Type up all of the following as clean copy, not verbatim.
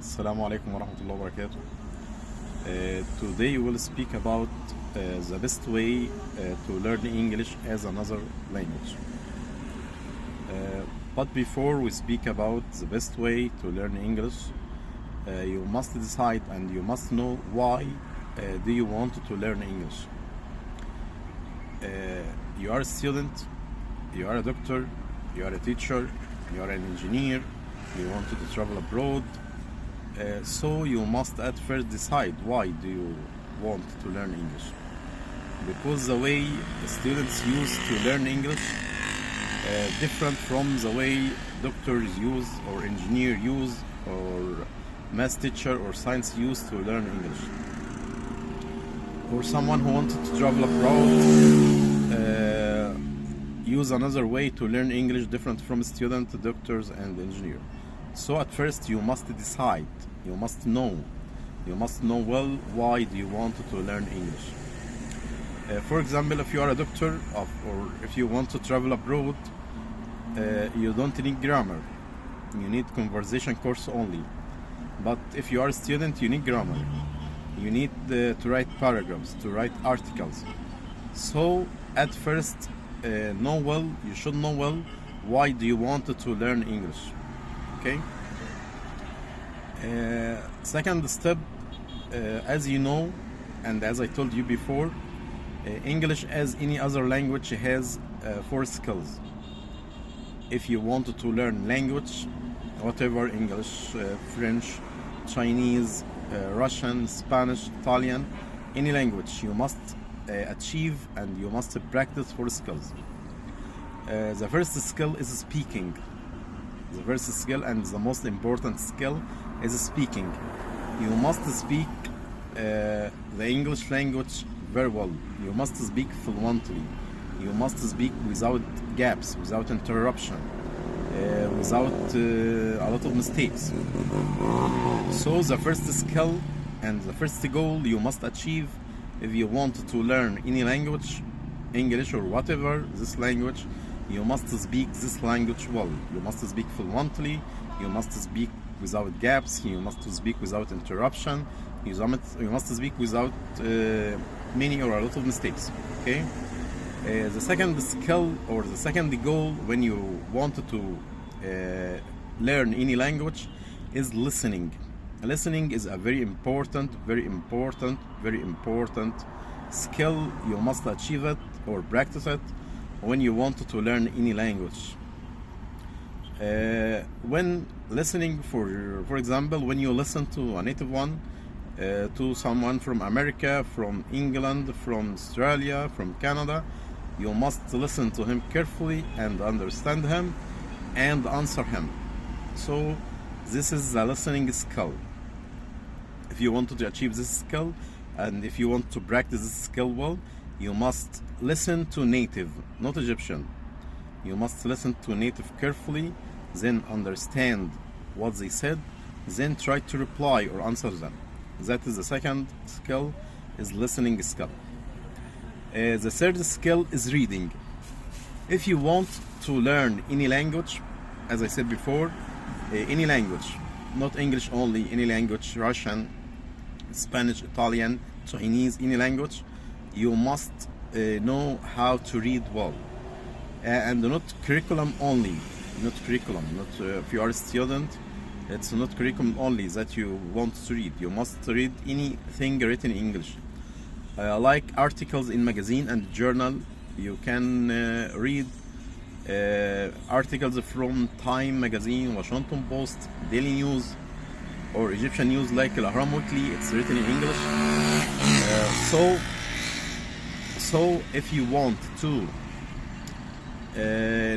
Assalamu alaikum wa rahmatullahi wa barakatuh. Today we'll speak about the best way to learn English as another language. But before we speak about the best way to learn English, you must decide and you must know why do you want to learn English. You are a student, you are a doctor, you are a teacher, you are an engineer, you want to travel abroad. So you must at first decide why do you want to learn English. Because the way students use to learn English different from the way doctors use or engineer use or math teacher or science use to learn English. Or someone who wanted to travel abroad use another way to learn English different from student, doctors and engineer. So at first you must decide, you must know well why do you want to learn English. For example, if you are a doctor or if you want to travel abroad, you don't need grammar, you need conversation course only. But if you are a student, you need grammar, you need to write paragraphs, to write articles. So at first you should know well why do you want to learn English. Okay. Second step, as you know and as I told you before, English as any other language has 4 skills. If you want to learn language, whatever, English, French, Chinese, Russian, Spanish, Italian, any language, you must achieve and you must practice 4 skills. The first skill is speaking. The first skill and the most important skill is speaking. You must speak the English language very well. You must speak fluently. You must speak without gaps, without interruption, without a lot of mistakes. So the first skill and the first goal you must achieve if you want to learn any language, English or whatever this language, you must speak this language well. You must speak fluently, you must speak without gaps, you must speak without interruption, you must speak without many or a lot of mistakes. Okay? The second skill or the second goal when you want to learn any language is listening. Listening is a very important skill. You must achieve it or practice it when you want to learn any language. When listening, for example, when you listen to a native one, to someone from America, from England, from Australia, from Canada, you must listen to him carefully and understand him and answer him. So this is the listening skill. If you want to achieve this skill and if you want to practice this skill well, you must listen to native, not Egyptian. You must listen to native carefully, then understand what they said, then try to reply or answer them. That is the second skill, is listening skill. The third skill is reading. If you want to learn any language, as I said before, any language, not English only, any language, Russian, Spanish, Italian, Chinese, any language, you must know how to read well. And not curriculum only, not curriculum, not if you are a student, it's not curriculum only that you want to read. You must read anything written in English. Like articles in magazine and journal, you can read articles from Time magazine, Washington Post, Daily News, or Egyptian news like Al Ahram Weekly. It's written in English. So if you want to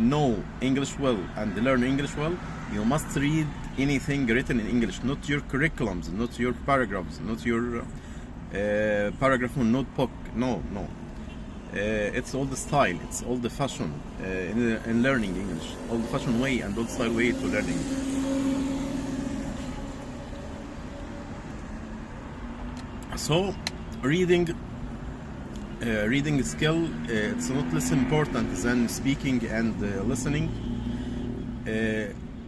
know English well and learn English well, you must read anything written in English, not your curriculums, not your paragraphs, not your paragraph on notebook. No. It's all the style, it's all the fashion in learning English, all the fashion way and all the style way to learn English. So reading skill, it's not less important than speaking and listening.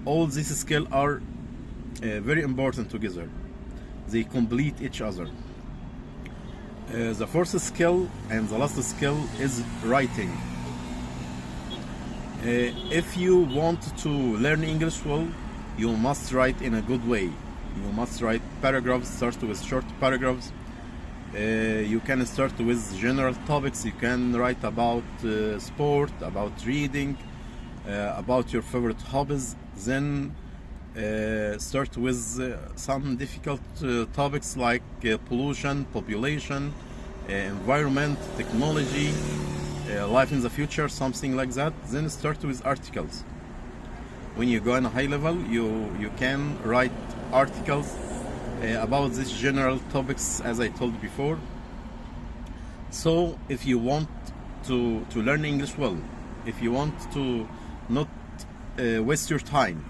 All these skills are very important together. They complete each other. The fourth skill and the last skill is writing. If you want to learn English well, you must write in a good way. You must write paragraphs, start with short paragraphs. You can start with general topics. You can write about sport, about reading, about your favorite hobbies. Then start with some difficult topics like pollution, population, environment, technology, life in the future, something like that. Then start with articles. When you go on a high level, you can write articles about these general topics as I told before. So if you want to learn English well, if you want to not waste your time,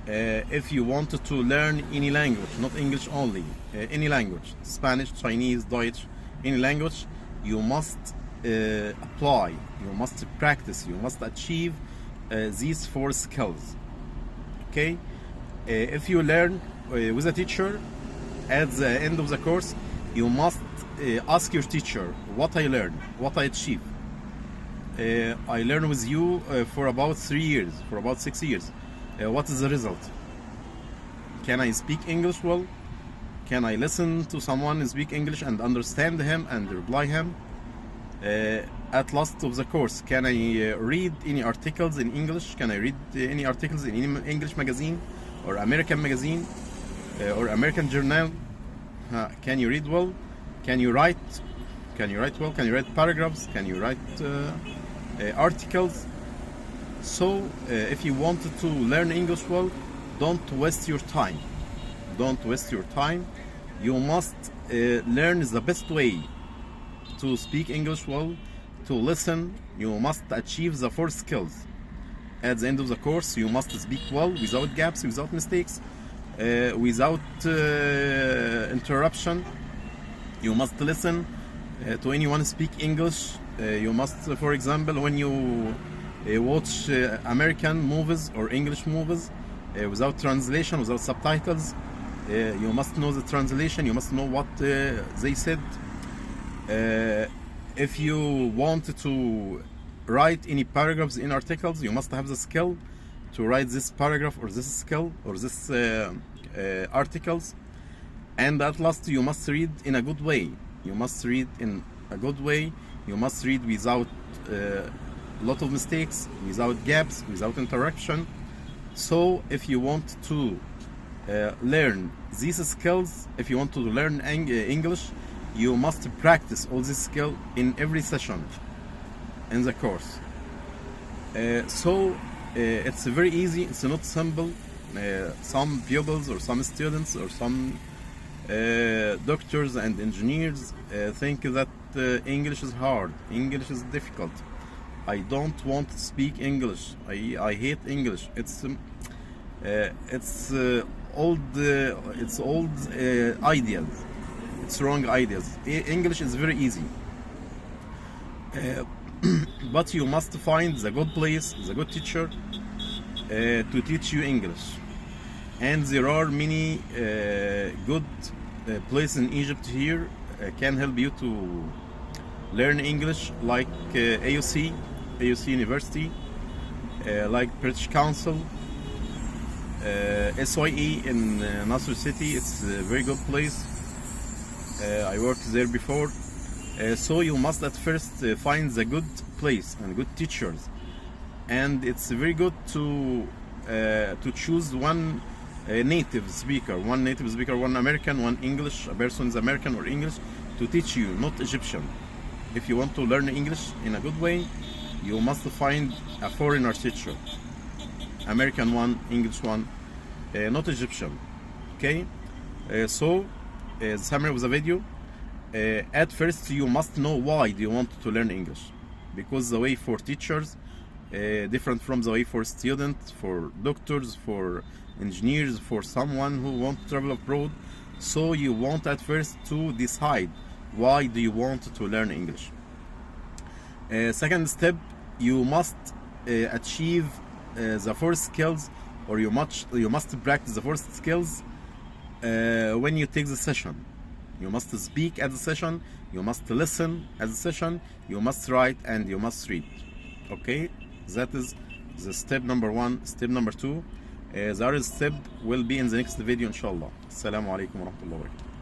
if you wanted to learn any language, not English only, any language, Spanish, Chinese, Deutsch, any language, you must apply, you must practice, you must achieve these four skills. Okay? If you learn with a teacher, at the end of the course, you must ask your teacher what I learned, what I achieved. I learned with you for about 3 years, for about 6 years. What is the result? Can I speak English well? Can I listen to someone speak English and understand him and reply him? At last of the course, can I read any articles in English? Can I read any articles in any English magazine or American magazine or American journal? Can you read well? Can you write? Can you write well? Can you write paragraphs? Can you write articles? So if you wanted to learn English well, don't waste your time. Don't waste your time. You must learn the best way to speak English well, to listen. You must achieve the four skills. At the end of the course, you must speak well, without gaps, without mistakes, without interruption. You must listen to anyone speak English. You must, for example, when you watch American movies or English movies without translation, without subtitles, you must know the translation, you must know what they said. If you want to write any paragraphs in articles, you must have the skill to write this paragraph or this skill or this articles. And at last, you must read in a good way. You must read in a good way. You must read without a lot of mistakes, without gaps, without interruption. So if you want to learn these skills, if you want to learn English, you must practice all this skill in every session in the course. It's very easy, it's not simple. Some pupils or some students or some doctors and engineers think that English is hard, English is difficult. I don't want to speak English. I hate English. It's old ideas. It's wrong ideas. English is very easy, but you must find the good place, the good teacher to teach you English. And there are many good places in Egypt here can help you to learn English, like AUC University, like British Council, SYE in Nasser City. It's a very good place. I worked there before. So you must at first find the good place and good teachers, and it's very good to choose one native speaker, one American, one English. A person is American or English to teach you, not Egyptian. If you want to learn English in a good way, you must find a foreigner teacher, American one, English one, not Egyptian. Okay, so the summary of the video. At first, you must know why do you want to learn English, because the way for teachers different from the way for students, for doctors, for engineers, for someone who wants to travel abroad. So you want at first to decide why do you want to learn English. Second step, you must achieve the four skills or you must practice the first skills when you take the session. You must speak at the session, you must listen at the session, you must write, and you must read. Okay, that is the step number 1. Step number 2, the other step will be in the next video inshallah. Assalamu alaikum wa rahmatullahi wa barakatuh.